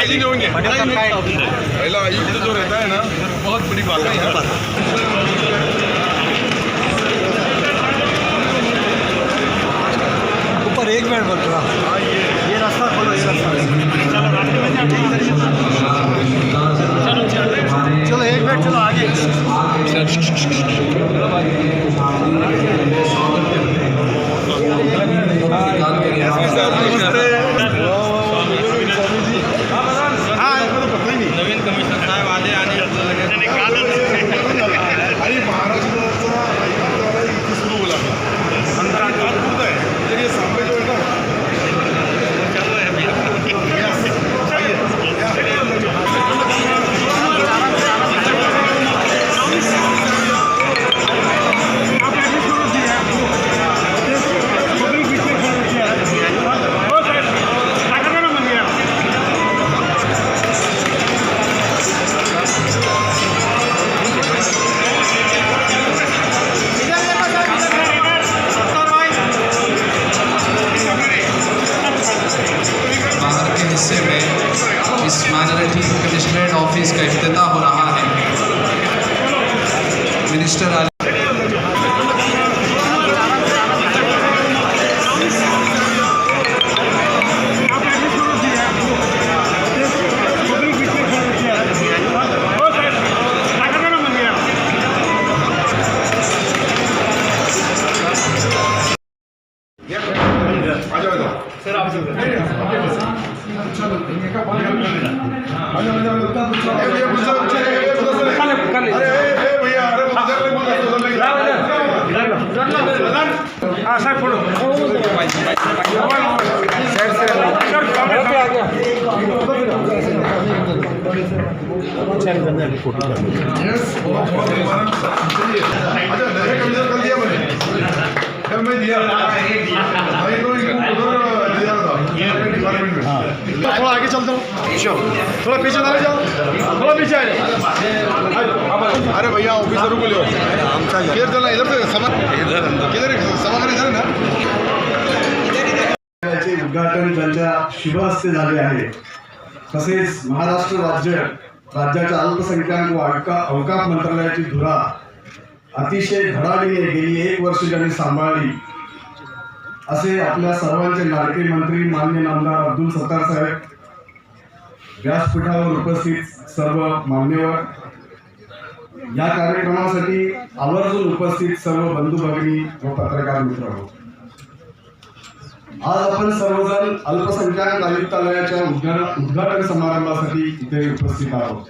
राजी नहीं होंगे। पहला आयुक्त जो रहता है ना, बहुत बड़ी बात है यहाँ पर। ऊपर एक मिनट बन रहा, ये रास्ता खोलो, ये रास्ता। चलो एक मिनट, चलो आगे। नवीन कमिशनर साहेब आले आणि अरे महाराष्ट्राचा इथे सुरू बोला आहे तर ये सामने जो है ना हिस्से में इस माइनॉरिटी कमिश्नरेट ऑफिस का इफ्तिताह हो रहा है। मिनिस्टर थोड़ा आगे चलते हो, थोड़ा पीछे ना जाओ, थोड़ा पीछे आ जाओ। अरे भैया ऑफिसरों को लो, इधर चलना, इधर से किधर सभागृह इधर ना। उद्घाटन त्यांच्या शुभ हस्ते झाले आहे। तसेच महाराष्ट्र राज्याच्या अल्पसंख्याक व अवकाश मंत्रालयाची धुरा अतिशय धडाडीने गेली 1 वर्ष ज्यांनी सांभाळली असे आपल्या सर्वांचे लाडके मंत्री माननीय नामदार अब्दुल सत्तार साहेब, व्यासपीठावर उपस्थित सर्व मान्यवर, या कार्यक्रमासाठी आवर्जून उपस्थित सर्व बंधू भगिनी व पत्रकार मित्र, आज आपण सर्वजण अल्पसंख्याक आयुक्तालयाच्या उद्घाटन समारंभासाठी इथे उपस्थित आहोत।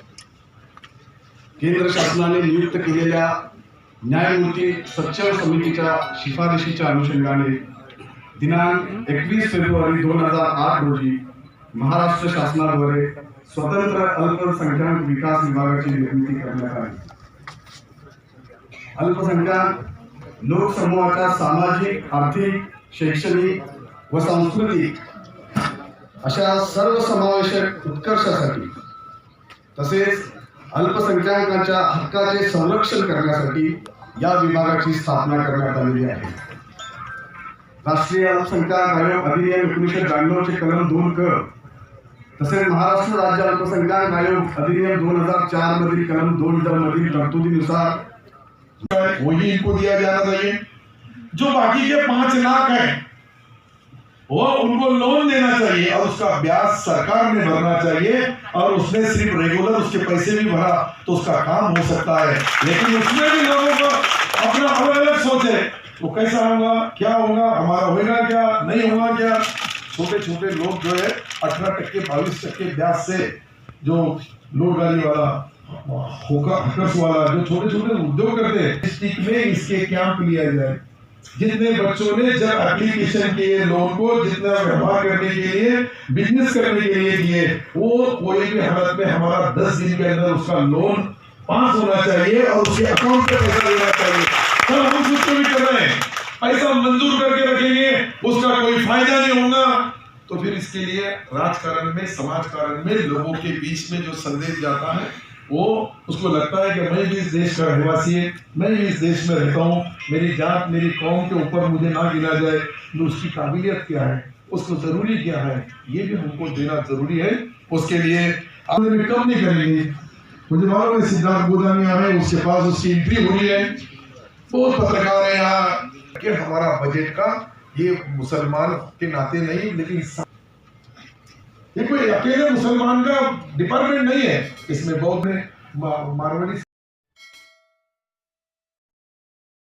केंद्र शासनाने नियुक्त केलेल्या न्यायमूर्ती सच्चर समितीच्या शिफारशीच्या अनुषंगाने दिनांक 21 फेब्रुवारी 2008 रोजी महाराष्ट्र शासनाद्वारे स्वतंत्र अल्पसंख्याक विकास विभागाची निर्मिती करण्यात आली। अल्पसंख्याक लोकसमूहाच्या सामाजिक, आर्थिक, शैक्षणिक व सांस्कृतिक अशा सर्वसमावेशक उत्कर्षासाठी तसेच अल्पसंख्याकांच्या हक्काचे संरक्षण करण्यासाठी या विभागाची स्थापना करण्यात आलेली आहे। राष्ट्रीय अल्पसंख्याक आयोग अधिनियम 1992 चे कलम 2 क तसेच महाराष्ट्र राज्य अल्पसंख्याक आयोग अधिनियम 2004 मधील कलम 2 ड मधील तरतुदीनुसार वही इनको दिया जाना चाहिए। जो बाकी के 5 लाख है वो उनको लोन देना चाहिए और उसका ब्याज सरकार ने भरना चाहिए, और उसने सिर्फ रेगुलर उसके पैसे भी भरा तो उसका काम हो सकता है। लेकिन उसमें भी लोगों को अपना अलग सोच है, वो कैसा होगा, क्या होगा, हमारा होगा क्या, नहीं होगा क्या। छोटे छोटे लोग जो है 18% 22% ब्याज से जो लोड गाड़ी वाला हकर्स वाला जो छोटे छोटे उद्योग करते हैं, डिस्ट्रिक्ट में इसके कैंप लिया जाए। जितने बच्चों ने जब एप्लीकेशन किए लोन को, जितना व्यवहार करने के लिए, बिजनेस करने के लिए किए, वो कोई भी हालत में हमारा 10 दिन के अंदर उसका लोन पास होना चाहिए और उसके अकाउंट पे पैसा देना चाहिए। तो हम उसको भी कर रहे हैं, पैसा मंजूर करके रखेंगे, उसका कोई फायदा नहीं होगा तो फिर इसके लिए राजकारण में, समाजकारण में लोगों के बीच में जो संदेश जाता है, वो उसको लगता है कि मैं भी इस देश का रहवासी है, मैं भी इस देश में रहता हूँ, मेरी जात मेरी कौम के ऊपर मुझे ना गिना जाए, तो उसकी काबिलियत क्या है, उसको जरूरी क्या है, ये भी हमको देना जरूरी है। उसके लिए आपने कम नहीं करेंगे। मुझे मालूम है सिद्धार्थ गोदानिया है, उसके पास उसकी एंट्री हो रही है, बहुत पत्रकार है यहाँ कि हमारा बजट का ये मुसलमान के नाते नहीं, लेकिन ये कोई अकेले मुसलमान का डिपार्टमेंट नहीं है, इसमें बौद्ध मारवाड़ी